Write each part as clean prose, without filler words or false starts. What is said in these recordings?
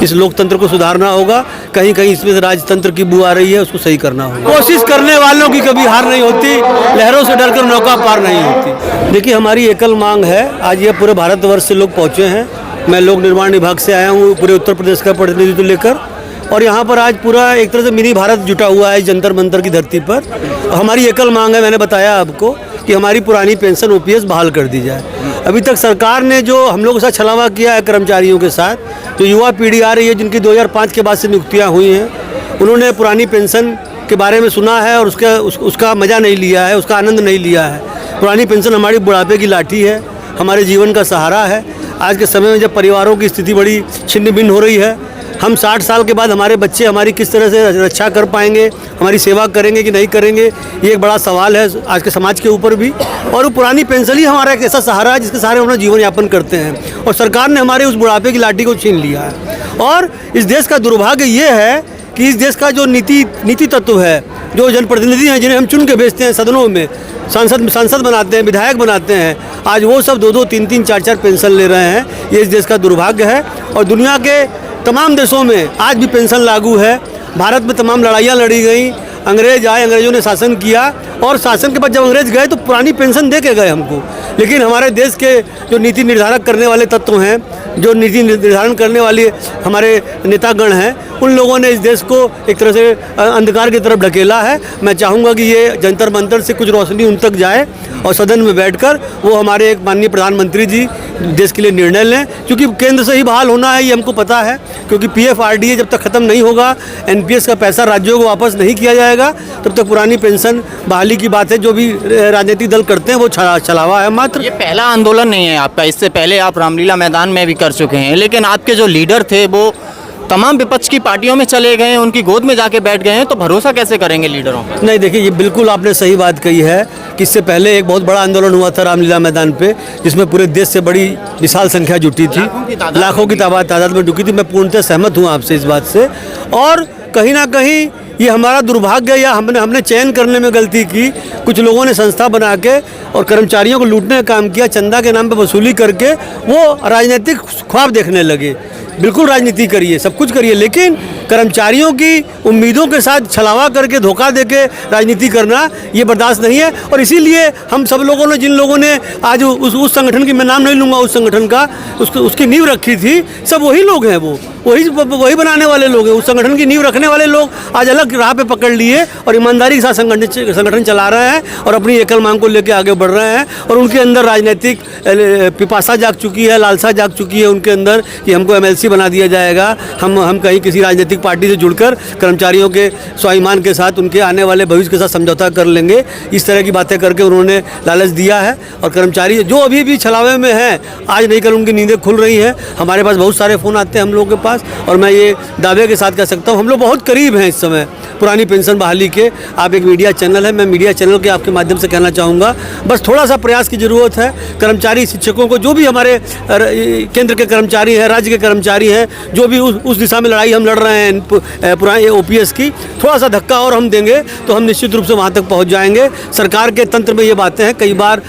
इस लोकतंत्र को सुधारना होगा। कहीं कहीं इसमें से राजतंत्र की बू आ रही है, उसको सही करना होगा। कोशिश करने वालों की कभी हार नहीं होती, लहरों से डरकर नौका पार नहीं होती। देखिए, हमारी एकल मांग है, आज ये पूरे भारतवर्ष से लोग पहुँचे हैं। मैं लोक निर्माण विभाग से आया हूँ, पूरे उत्तर प्रदेश का प्रतिनिधित्व लेकर, और यहाँ पर आज पूरा एक तरह से मिनी भारत जुटा हुआ है जंतर मंतर की धरती पर। हमारी एकल मांग है, मैंने बताया आपको, कि हमारी पुरानी पेंशन ओपीएस बहाल कर दी जाए। अभी तक सरकार ने जो हम लोगों के साथ छलावा किया है कर्मचारियों के साथ, जो युवा पीढ़ी आ रही है जिनकी 2005 के बाद से नियुक्तियाँ हुई हैं, उन्होंने पुरानी पेंशन के बारे में सुना है और उसका मज़ा नहीं लिया है, उसका आनंद नहीं लिया है। पुरानी पेंशन हमारी बुढ़ापे की लाठी है, हमारे जीवन का सहारा है। आज के समय में जब परिवारों की स्थिति बड़ी छिन्न भिन्न हो रही है, हम 60 साल के बाद हमारे बच्चे हमारी किस तरह से रक्षा कर पाएंगे, हमारी सेवा करेंगे कि नहीं करेंगे, ये एक बड़ा सवाल है आज के समाज के ऊपर भी। और वो पुरानी पेंशन ही हमारा एक ऐसा सहारा है जिसके सहारे हम जीवन यापन करते हैं, और सरकार ने हमारे उस बुढ़ापे की लाठी को छीन लिया है। और इस देश का दुर्भाग्य ये है कि इस देश का जो नीति तत्व है, जो जनप्रतिनिधि हैं जिन्हें हम चुन के भेजते हैं सदनों में, सांसद बनाते हैं, विधायक बनाते हैं, आज वो सब 2-2, 3-3, 4-4 पेंशन ले रहे हैं। ये इस देश का दुर्भाग्य है। और दुनिया के तमाम देशों में आज भी पेंशन लागू है। भारत में तमाम लड़ाइयाँ लड़ी गई, अंग्रेज आए, अंग्रेजों ने शासन किया, और शासन के बाद जब अंग्रेज गए तो पुरानी पेंशन दे के गए हमको। लेकिन हमारे देश के जो नीति निर्धारक करने वाले तत्व हैं, जो नीति निर्धारण करने वाले हमारे नेतागण हैं, उन लोगों ने इस देश को एक तरह से अंधकार की तरफ ढकेला है। मैं चाहूँगा कि ये जंतर मंतर से कुछ रोशनी उन तक जाए और सदन में बैठकर वो हमारे एक माननीय प्रधानमंत्री जी देश के लिए निर्णय लें, क्योंकि केंद्र से ही बहाल होना है, ये हमको पता है। क्योंकि PFRDA जब तक ख़त्म नहीं होगा, NPS का पैसा राज्यों को वापस नहीं किया जाएगा, तब तक पुरानी पेंशन बहाली की बात है जो भी राजनीतिक दल करते हैं वो छलावा है मात्र। ये पहला आंदोलन नहीं है आपका, इससे पहले आप रामलीला मैदान में भी कर चुके हैं, लेकिन आपके जो लीडर थे वो तमाम विपक्ष की पार्टियों में चले गए हैं, उनकी गोद में जाके बैठ गए हैं, तो भरोसा कैसे करेंगे लीडरों पर? नहीं, देखिए, ये बिल्कुल आपने सही बात कही है कि इससे पहले एक बहुत बड़ा आंदोलन हुआ था रामलीला मैदान पे, जिसमें पूरे देश से बड़ी विशाल संख्या जुटी थी, लाखों की तादाद में जुटी थी। मैं पूर्णतः सहमत हूँ आपसे इस बात से। और कहीं ना कहीं ये हमारा दुर्भाग्य या हमने चयन करने में गलती की। कुछ लोगों ने संस्था बना के और कर्मचारियों को लूटने का काम किया, चंदा के नाम पे वसूली करके वो राजनीतिक ख्वाब देखने लगे। बिल्कुल राजनीति करिए, सब कुछ करिए, लेकिन कर्मचारियों की उम्मीदों के साथ छलावा करके धोखा देके राजनीति करना ये बर्दाश्त नहीं है। और इसीलिए हम सब लोगों ने, जिन लोगों ने आज उस संगठन की, मैं नाम नहीं लूँगा उस संगठन का, उसकी नींव रखी थी, सब वही लोग हैं, वही बनाने वाले लोग हैं। उस संगठन की नींव रखने वाले लोग आज अलग राह पे पकड़ लिए और ईमानदारी के साथ संगठन चला रहे हैं और अपनी एकल मांग को लेकर आगे बढ़ रहे हैं। और उनके अंदर राजनीतिक पिपासा जाग चुकी है, लालसा जाग चुकी है उनके अंदर कि हमको MLC बना दिया जाएगा, हम कहीं किसी राजनीतिक पार्टी से जुड़कर कर्मचारियों के स्वाभिमान के साथ, उनके आने वाले भविष्य के साथ समझौता कर लेंगे। इस तरह की बातें करके उन्होंने लालच दिया है। और कर्मचारी जो अभी भी छलावे में हैं, आज नहीं कल उनकी नींदें खुल रही हैं। हमारे पास बहुत सारे फ़ोन आते हैं हम लोगों के पास, और मैं ये दावे के साथ कह सकता हूँ हम लोग बहुत करीब हैं इस समय पुरानी पेंशन बहाली के। आप एक मीडिया चैनल है, मैं मीडिया चैनल के आपके माध्यम से कहना चाहूँगा, बस थोड़ा सा प्रयास की ज़रूरत है। कर्मचारी, शिक्षकों को, जो भी हमारे केंद्र के कर्मचारी हैं, राज्य के कर्मचारी हैं, जो भी उस दिशा में लड़ाई हम लड़ रहे हैं पुराने OPS की, थोड़ा सा धक्का और हम देंगे तो हम निश्चित रूप से वहाँ तक पहुँच जाएंगे। सरकार के तंत्र में ये बातें हैं, कई बार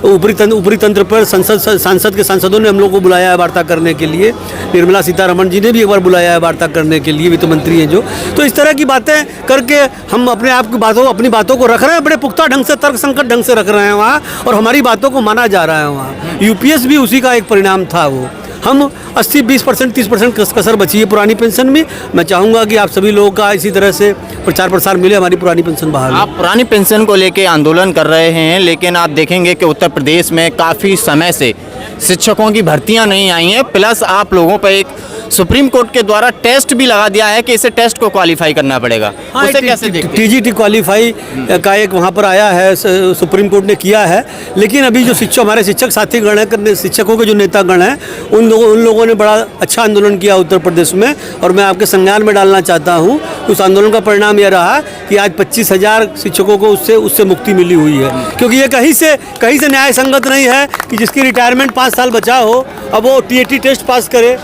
ऊपरी तंत्र पर सांसद के सांसदों ने हम लोग को बुलाया है वार्ता करने के लिए। निर्मला सीतारमण जी ने भी एक बार बुलाया है वार्ता करने के लिए, वित्त मंत्री हैं जो। तो इस तरह की बातें करके हम अपनी बातों को रख रहे हैं, बड़े पुख्ता ढंग से, तर्क संकट ढंग से रख रहे हैं वहाँ, और हमारी बातों को माना जा रहा है वहाँ। UPS भी उसी का एक परिणाम था। वो हम 80, 20%, 30% कसर बची है पुरानी पेंशन में। मैं चाहूँगा कि आप सभी लोगों का इसी तरह से प्रचार प्रसार मिले, हमारी पुरानी पेंशन बहाल। आप पुरानी पेंशन को लेके आंदोलन कर रहे हैं, लेकिन आप देखेंगे कि उत्तर प्रदेश में काफ़ी समय से शिक्षकों की भर्तियां नहीं आई हैं, प्लस आप लोगों पर एक सुप्रीम कोर्ट के द्वारा टेस्ट भी लगा दिया है कि इसे टेस्ट को क्वालिफाई करना पड़ेगा। हाँ, उसे कैसे देखते हैं? TGT क्वालिफाई का एक वहाँ पर आया है, सुप्रीम कोर्ट ने किया है। लेकिन अभी जो हमारे शिक्षक साथीगण हैं, शिक्षकों के जो नेतागण हैं, उन लोगों ने बड़ा अच्छा आंदोलन किया उत्तर प्रदेश में, और मैं आपके संज्ञान में डालना चाहता हूँ। उस आंदोलन का परिणाम यह रहा कि आज 25,000 शिक्षकों को उससे मुक्ति मिली हुई है। क्योंकि ये कहीं से न्याय संगत नहीं है कि जिसकी रिटायरमेंट 5 साल बचा हो, अब वो TAT टेस्ट पास करे,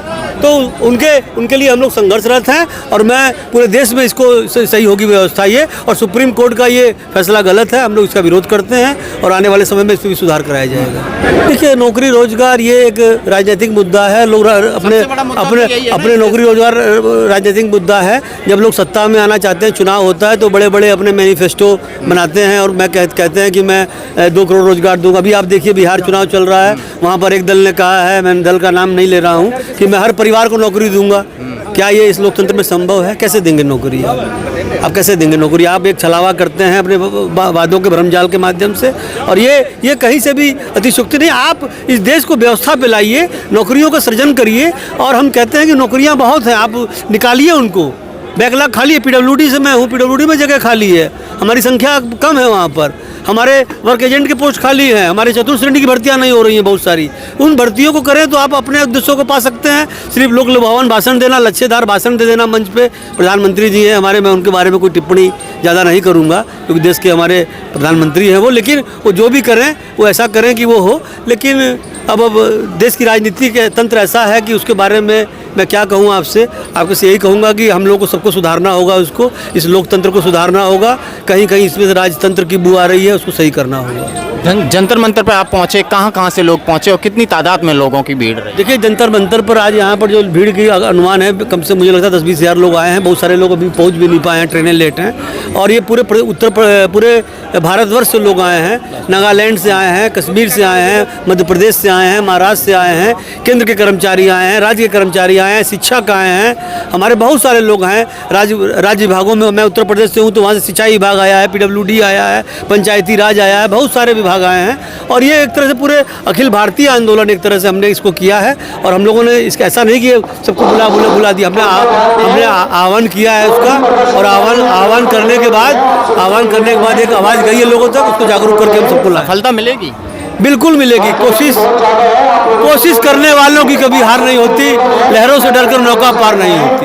तो उनके लिए हम लोग संघर्षरत हैं और मैं पूरे देश में इसको सही होगी व्यवस्था ये, और सुप्रीम कोर्ट का ये फैसला गलत है, हम लोग इसका विरोध करते हैं और आने वाले समय में इस पर भी सुधार कराया जाएगा। देखिए, नौकरी रोजगार ये एक राजनीतिक मुद्दा है, लोग अपने नौकरी रोजगार राजनीतिक मुद्दा है। जब लोग सत्ता में आना चाहते हैं, चुनाव होता है, तो बड़े बड़े अपने मैनिफेस्टो बनाते हैं और कहते हैं कि मैं 2 करोड़ रोजगार दूंगा। अभी आप देखिए, बिहार चुनाव चल रहा है, वहाँ पर एक दल ने कहा है, मैं दल का नाम नहीं ले रहा हूँ, कि मैं हर परिवार को नौकरी दूंगा। क्या ये इस लोकतंत्र में संभव है? कैसे देंगे नौकरी? आप कैसे देंगे नौकरी? आप एक छलावा करते हैं अपने वादों के भ्रमजाल के माध्यम से, और ये कहीं से भी अतिशयोक्ति नहीं। आप इस देश को व्यवस्था पे लाइए, नौकरियों का सृजन करिए, और हम कहते हैं कि नौकरियां बहुत हैं, आप निकालिए उनको। बैकलॉग खाली है, पीडब्ल्यूडी से मैं हूँ, पीडब्ल्यूडी में जगह खाली है, हमारी संख्या कम है वहाँ पर। हमारे वर्क एजेंट के पोस्ट खाली हैं, हमारे चतुर्थ श्रेणी की भर्तियां नहीं हो रही हैं बहुत सारी। उन भर्तियों को करें तो आप अपने उद्देश्यों को पा सकते हैं। सिर्फ लोक लुभावन भाषण देना, लच्छेदार भाषण दे देना मंच पे, प्रधानमंत्री जी हैं हमारे, मैं उनके बारे में कोई टिप्पणी ज़्यादा नहीं करूँगा क्योंकि देश के हमारे प्रधानमंत्री हैं वो, लेकिन वो जो भी करें वो ऐसा करें कि वो हो। लेकिन अब देश की राजनीति के तंत्र ऐसा है कि उसके बारे में मैं क्या कहूँ आपके से यही कहूँगा कि हम लोगों को सबको सुधारना होगा, उसको, इस लोकतंत्र को सुधारना होगा। कहीं कहीं इसमें से राजतंत्र की बू आ रही है, उसको सही करना होगा। जंतर मंतर पर आप पहुँचे, कहाँ से लोग पहुँचे और कितनी तादाद में लोगों की भीड़ रही? देखिए, जंतर मंतर पर आज यहाँ पर जो भीड़ की अनुमान है, कम से मुझे लगता है 10-20 हज़ार लोग आए हैं। बहुत सारे लोग अभी पहुँच भी नहीं पाए हैं, ट्रेनें लेट हैं, और ये पूरे भारतवर्ष से लोग आए हैं। नागालैंड से आए हैं, कश्मीर से आए हैं, मध्य प्रदेश से आए हैं, महाराष्ट्र से आए हैं, केंद्र के कर्मचारी आए हैं, राज्य के कर्मचारी आए हैं, शिक्षक आए हैं, हमारे बहुत सारे लोग हैं। राज्य विभागों में, मैं उत्तर प्रदेश से हूँ तो वहाँ से सिंचाई विभाग आया है, पीडब्ल्यूडी आया है, पंचायती राज आया है, बहुत सारे विभाग आए हैं। और ये एक तरह से पूरे अखिल भारतीय आंदोलन एक तरह से हमने इसको किया है, और हम लोगों ने इसका ऐसा नहीं कि सबको बुला दिया, हमने आह्वान किया है उसका, और आह्वान करने के बाद एक आवाज़ गई है लोगों तक, उसको जागरूक करके हम सबको लाए। सफलता मिलेगी? बिल्कुल मिलेगी। कोशिश करने वालों की कभी हार नहीं होती, लहरों से डरकर नौका पार नहीं होती।